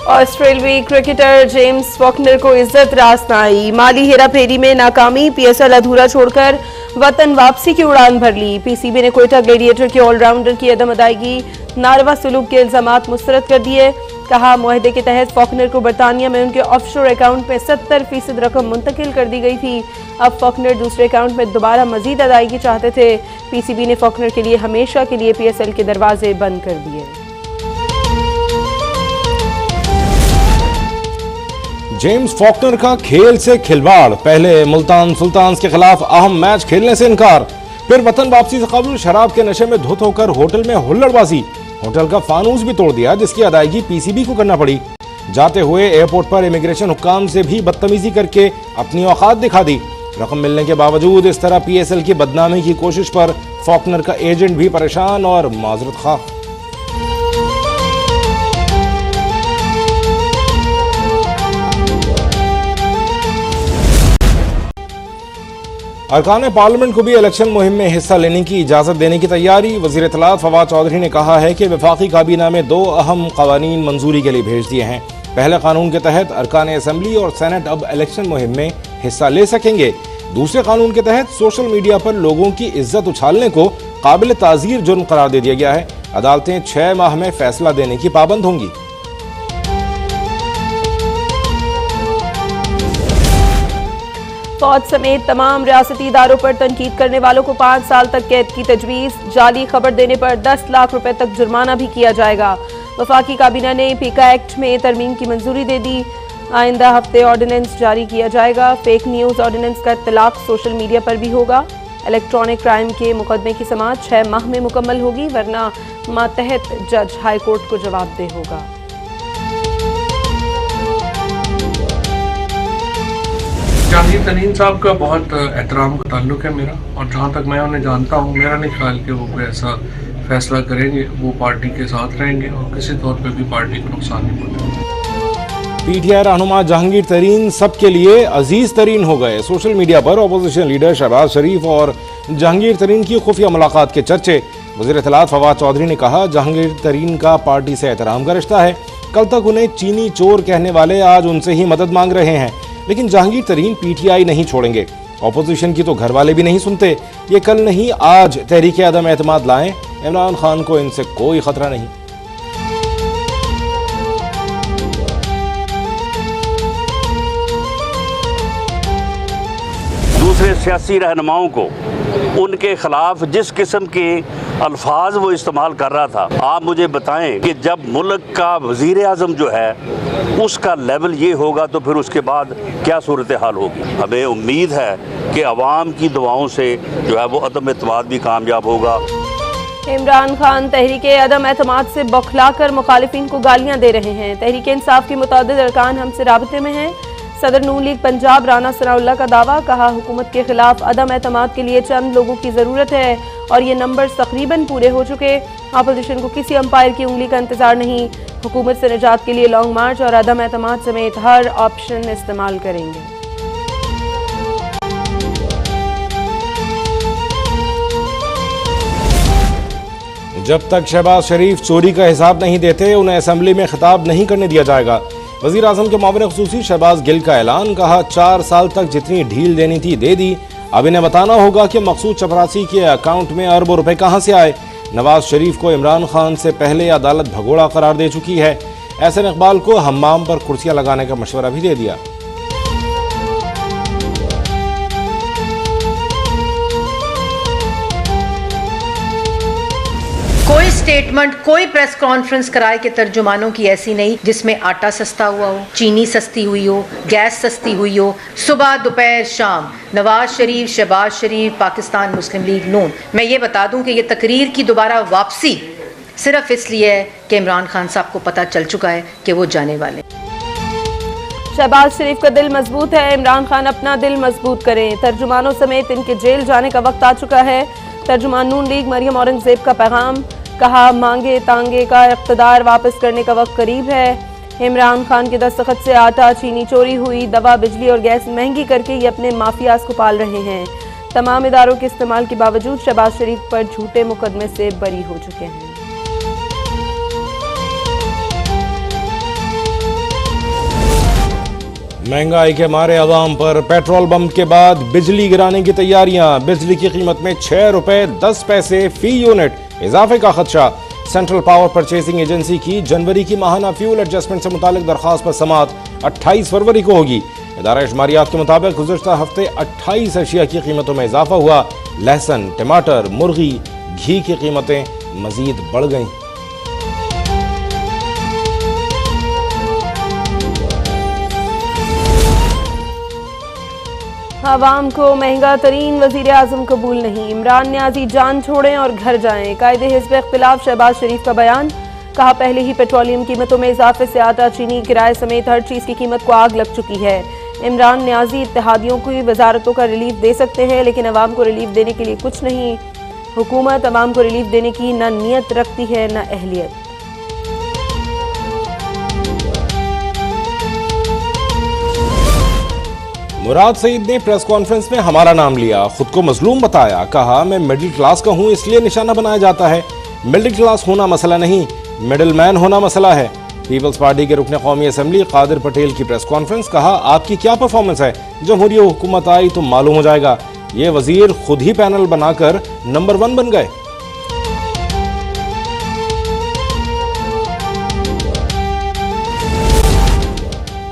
ऑस्ट्रेलियाई cricketer James Faulkner को इज्जत रास न आई। माली हेराफेरी में नाकामी, पीएसएल अधूरा छोड़कर वतन वापसी की उड़ान भर ली। पीसीबी ने कोयटा ग्लेडिएटर के ऑलराउंडर की अदम अदायगी, नारवा सुलूक के इल्जामात मुस्तरद कर दिए। कहा, मुआहदे के तहत फॉकनर को बरतानिया में उनके ऑफशोर अकाउंट में 70% रकम मुंतकिल कर दी गई थी। अब फॉकनर दूसरे अकाउंट में दोबारा मजीद अदायगी चाहते थे। पीसीबी ने फॉकनर के लिए हमेशा के लिए पीएसएल के दरवाजे बंद कर दिए। जेम्स फॉकनर का खेल से खिलवाड़, पहले मुल्तान सुल्तान्स के खिलाफ अहम मैच खेलने से इनकार, फिर वतन वापसी से कबल शराब के नशे में धुत होकर होटल में हुल्लड़बाजी, होटल का फानूस भी तोड़ दिया जिसकी अदायगी पीसीबी को करना पड़ी। जाते हुए एयरपोर्ट पर इमिग्रेशन हुक्काम से भी बदतमीजी करके अपनी औकात दिखा दी। रकम मिलने के बावजूद इस तरह पीएसएल की बदनामी की कोशिश पर फॉकनर का एजेंट भी परेशान और माजरत खा। अरकान पार्लियामेंट को भी इलेक्शन मुहिम में हिस्सा लेने की इजाजत देने की तैयारी। वजीर इत्तलात फवाद चौधरी ने कहा है कि वफाकी काबीना में 2 अहम कवानीन मंजूरी के लिए भेज दिए हैं। पहले कानून के तहत अरकान असम्बली और सेनेट अब इलेक्शन मुहिम में हिस्सा ले सकेंगे। दूसरे कानून के तहत सोशल मीडिया पर लोगों की इज्जत उछालने को काबिल ताज़ीर जुर्म करार दे दिया गया है। अदालतें 6 माह में फैसला देने की पाबंद होंगी। फौज समेत तमाम रियासती इदारों पर तनकीद करने वालों को 5 साल तक कैद की तजवीज़। जाली खबर देने पर 10 लाख रुपए तक जुर्माना भी किया जाएगा। वफाकी काबीना ने पीका एक्ट में तरमीम की मंजूरी दे दी। आइंदा हफ्ते ऑर्डिनेंस जारी किया जाएगा। फेक न्यूज़ ऑर्डिनेंस का इत्तलाक सोशल मीडिया पर भी होगा। इलेक्ट्रॉनिक क्राइम के मुकदमे की समाअत 6 माह में मुकम्मल होगी, वरना मातहत जज हाईकोर्ट को जवाबदेह होगा। जहांगीर तरीन साहब का बहुत एहतराम का ताल्लुक है मेरा, और जहाँ तक मैं उन्हें जानता हूँ, मेरा नहीं ख्याल कि वो कोई ऐसा फैसला करेंगे। वो पार्टी के साथ रहेंगे और किसी तौर पे भी पार्टी को नुकसान नहीं पहुँचाएंगे। पीटीआई रहनुमा जहांगीर तरीन सबके लिए अजीज तरीन हो गए। सोशल मीडिया पर अपोजिशन लीडर शहबाज शरीफ और जहांगीर तरीन की खुफिया मुलाकात के चर्चे। वज़ीर इत्तलात फवाद चौधरी ने कहा, जहांगीर तरीन का पार्टी से एहतराम का रिश्ता है। कल तक उन्हें चीनी चोर कहने वाले आज उनसे ही मदद मांग रहे हैं, लेकिन जहांगीर तरीन पीटीआई नहीं छोड़ेंगे। ऑपोजिशन की तो घर वाले भी नहीं सुनते। ये कल नहीं आज तहरीके अदम एतमाद लाएं। इमरान खान को इनसे कोई खतरा नहीं। दूसरे सियासी रहनुमाओं को उनके खिलाफ जिस किस्म के अल्फाज वो इस्तेमाल कर रहा था, आप मुझे बताएं कि जब मुल्क का वज़ीर आज़म जो है उसका लेवल ये होगा तो फिर उसके बाद क्या सूरत हाल होगी। हमें उम्मीद है कि अवाम की दुआओं से जो है वो अदम एतमाद भी कामयाब होगा। इमरान खान तहरीके अदम एतमाद से बौखलाकर मुखालिफिन को गालियां दे रहे हैं। तहरीके इंसाफ के मुतअद्दिद अरकान हमसे राबते में हैं। सदर नून लीग पंजाब राना सनाउल्लाह का दावा। कहा, हुकूमत के खिलाफ अदम एतमाद के लिए चंद लोगों की जरूरत है और ये नंबर तकरीबन पूरे हो चुके। अपोजिशन को किसी अंपायर की उंगली का इंतजार नहीं। हुकूमत से निजात के लिए लॉन्ग मार्च और अदम एतमाद समेत हर ऑप्शन इस्तेमाल करेंगे। जब तक शहबाज शरीफ चोरी का हिसाब नहीं देते, उन्हें असेंबली में खिताब नहीं करने दिया जाएगा। वज़ीर आज़म के मामले ख़ुसूसी शहबाज गिल का ऐलान। कहा, 4 साल तक जितनी ढील देनी थी दे दी। अब इन्हें बताना होगा कि मकसूद चपरासी के अकाउंट में अरबों रुपए कहाँ से आए। नवाज शरीफ को इमरान खान से पहले अदालत भगोड़ा करार दे चुकी है। एहसन इकबाल को हम्माम पर कुर्सियां लगाने का मशवरा भी दे दिया। कोई स्टेटमेंट, कोई प्रेस कॉन्फ्रेंस कराए कि तर्जुमानों की ऐसी नहीं जिसमें आटा सस्ता हुआ हो, चीनी सस्ती हुई हो, गैस सस्ती हुई हो। सुबह दोपहर शाम नवाज शरीफ, शहबाज शरीफ, पाकिस्तान मुस्लिम लीग नून। मैं ये बता दूं कि ये तकरीर की दोबारा वापसी सिर्फ इसलिए है कि इमरान खान साहब को पता चल चुका है कि वो जाने वाले। शहबाज शरीफ का दिल मजबूत है, इमरान खान अपना दिल मजबूत करें। तर्जुमानों समेत इनके जेल जाने का वक्त आ चुका है। तर्जुमान नून लीग मरियम औरंगजेब का पैगाम। कहा, मांगे तांगे का इक़्तिदार वापस करने का वक्त करीब है। इमरान खान के दस्तखत से आटा चीनी चोरी हुई, दवा बिजली और गैस महंगी करके ये अपने माफियाज को पाल रहे हैं। तमाम इदारों के इस्तेमाल के बावजूद शहबाज शरीफ पर झूठे मुकदमे से बरी हो चुके हैं। महंगाई के मारे अवाम पर पेट्रोल बम के बाद बिजली गिराने की तैयारियां। बिजली की कीमत में 6 रुपए 10 पैसे फी यूनिट इजाफे का खदशा। सेंट्रल पावर परचेसिंग एजेंसी की जनवरी की माहाना फ्यूल एडजस्टमेंट से मुतालिक दरखास्त पर समात 28 फरवरी को होगी। इदारा शुमारियात के मुताबिक गुज़श्ता हफ्ते 28 अशिया की कीमतों में इजाफा हुआ। लहसुन, टमाटर, मुर्गी, घी की कीमतें मजीद बढ़ गईं। आवाम को महंगा तरीन वजीर आजम कबूल नहीं। इमरान न्याजी जान छोड़ें और घर जाएं। कायदे हिज़्ब इख्तिलाफ शहबाज शरीफ का बयान। कहा पहले ही पेट्रोलियम कीमतों में इजाफे से आटा, चीनी, किराए समेत हर चीज़ की कीमत को आग लग चुकी है। इमरान न्याजी इत्तेहादियों की वजारतों का रिलीफ दे सकते हैं, लेकिन अवाम को रिलीफ देने के लिए कुछ नहीं। हुकूमत अवाम को रिलीफ देने की न नीयत रखती है न अहलियत। मुराद सईद ने प्रेस कॉन्फ्रेंस में हमारा नाम लिया, खुद को मजलूम बताया। कहा मैं मिडिल क्लास का हूं, इसलिए निशाना बनाया जाता है। मिडिल क्लास होना मसला नहीं, मिडिल मैन होना मसला है। पीपल्स पार्टी के रुकने कौमी असम्बली कादिर पटेल की प्रेस कॉन्फ्रेंस। कहा आपकी क्या परफॉर्मेंस है, जमहूरी हुकूमत आई तो मालूम हो जाएगा। ये वजीर खुद ही पैनल बनाकर नंबर 1 बन गए।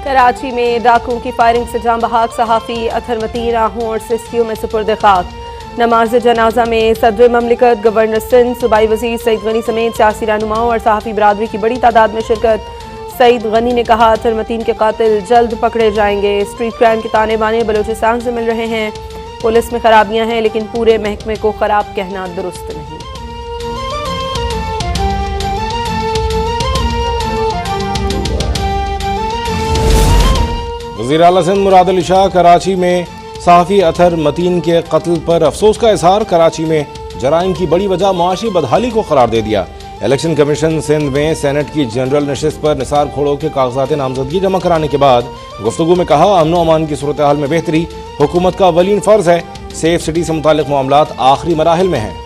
कराची में डाकुओं की फायरिंग से जाँ बहक सहाफ़ी अथर मतीन आहू और सिस्कियों में सुपुर्द खाक। नमाज जनाजा में सदर ममलिकत, गवर्नर सिंध, सूबाई वजीर सईद गनी समेत सियासी रहनुमाओं और सहाफ़ी बरादरी की बड़ी तादाद में शिरकत। सईद गनी ने कहा अथर मतीन के कातिल जल्द पकड़े जाएंगे। स्ट्रीट क्राइम के ताने बाने बलूचिस्तान से मिल रहे हैं। पुलिस में खराबियां हैं, लेकिन पूरे महकमे को खराब कहना दुरुस्त नहीं। वज़ीर आला सिंध मुराद अली शाह कराची में सहाफ़ी अथर मतीन के कत्ल पर अफसोस का इजहार। कराची में जराइम की बड़ी वजह माशी बदहाली को करार दे दिया। इलेक्शन कमीशन सिंध में सेनेट की जनरल नशिस्त पर निसार खोड़ो के कागजात नामजदगी जमा कराने के बाद गुफ्तगू में कहा अमन व अमान की सूरत हाल में बेहतरी हुकूमत का अवलीन फ़र्ज है। सेफ सिटी से मुतालिक मामलात आखिरी मराहिल में हैं।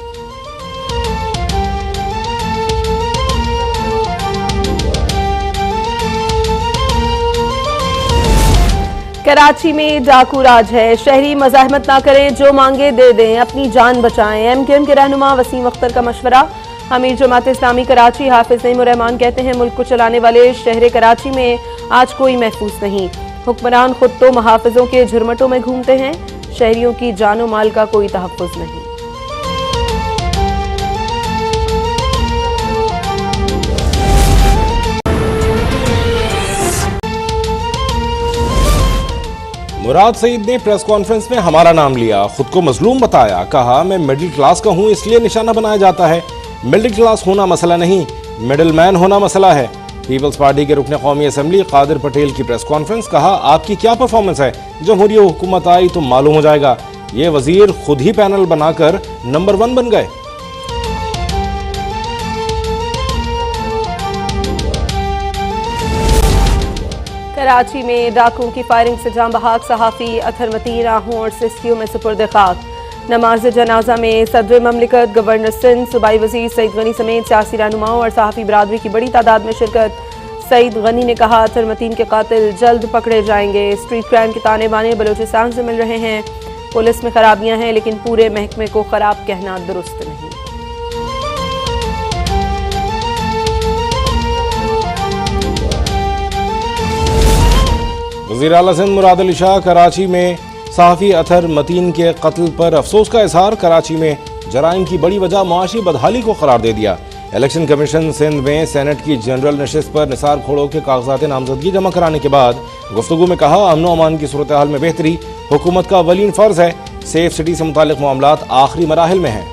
कराची में डाकू राज है। शहरी मज़ाहमत ना करें, जो मांगे दे दें, अपनी जान बचाएं। एमक्यूएम के रहनुमा वसीम अख्तर का मशवरा। अमीर जमात इस्लामी कराची हाफिज नईम रहमान कहते हैं मुल्क को चलाने वाले शहर कराची में आज कोई महफूज नहीं। हुक्मरान खुद तो मुहाफिजों के झुरमटों में घूमते हैं। शहरियों की जानो माल का कोई तहफ़्फ़ुज़ नहीं। मुराद सईद ने प्रेस कॉन्फ्रेंस में हमारा नाम लिया, खुद को मजलूम बताया। कहा मैं मिडिल क्लास का हूं, इसलिए निशाना बनाया जाता है। मिडिल क्लास होना मसला नहीं, मिडिल मैन होना मसला है। पीपल्स पार्टी के रुकने कौमी असम्बली कादिर पटेल की प्रेस कॉन्फ्रेंस। कहा आपकी क्या परफॉर्मेंस है, जमहूरी हुकूमत आई तो मालूम हो जाएगा। ये वजीर खुद ही पैनल बनाकर नंबर 1 बन गए। कराची में डाकुओं की फायरिंग से जाँ बहक सहाफ़ी अथर मतीन आहू और सिस्कियों में सुपुर्द खाक। नमाज जनाजा में सदर ममलिकत, गवर्नर सिंध, सूबाई वजीर सईद गनी समेत सियासी रहनुमाओं और सहाफ़ी बरादरी की बड़ी तादाद में शिरकत। सईद गनी ने कहा अथर मतीन के कातिल जल्द पकड़े जाएंगे। स्ट्रीट क्राइम के ताने बाने बलूचिस्तान से मिल रहे हैं। पुलिस में खराबियां हैं, लेकिन पूरे महकमे को खराब कहना दुरुस्त नहीं। वज़ीर आला सिंध मुराद अली शाह कराची में सहाफ़ी अथर मतीन के कत्ल पर अफसोस का इजहार। कराची में जराइम की बड़ी वजह माशी बदहाली को करार दे दिया। इलेक्शन कमीशन सिंध में सेनेट की जनरल नशिस्त पर निसार खोड़ो के कागजात नामजदगी जमा कराने के बाद गुफ्तगू में कहा अमन व अमान की सूरत हाल में बेहतरी हुकूमत का अवलीन फ़र्ज है। सेफ सिटी से मुतालिक मामलात आखिरी मराहिल में हैं।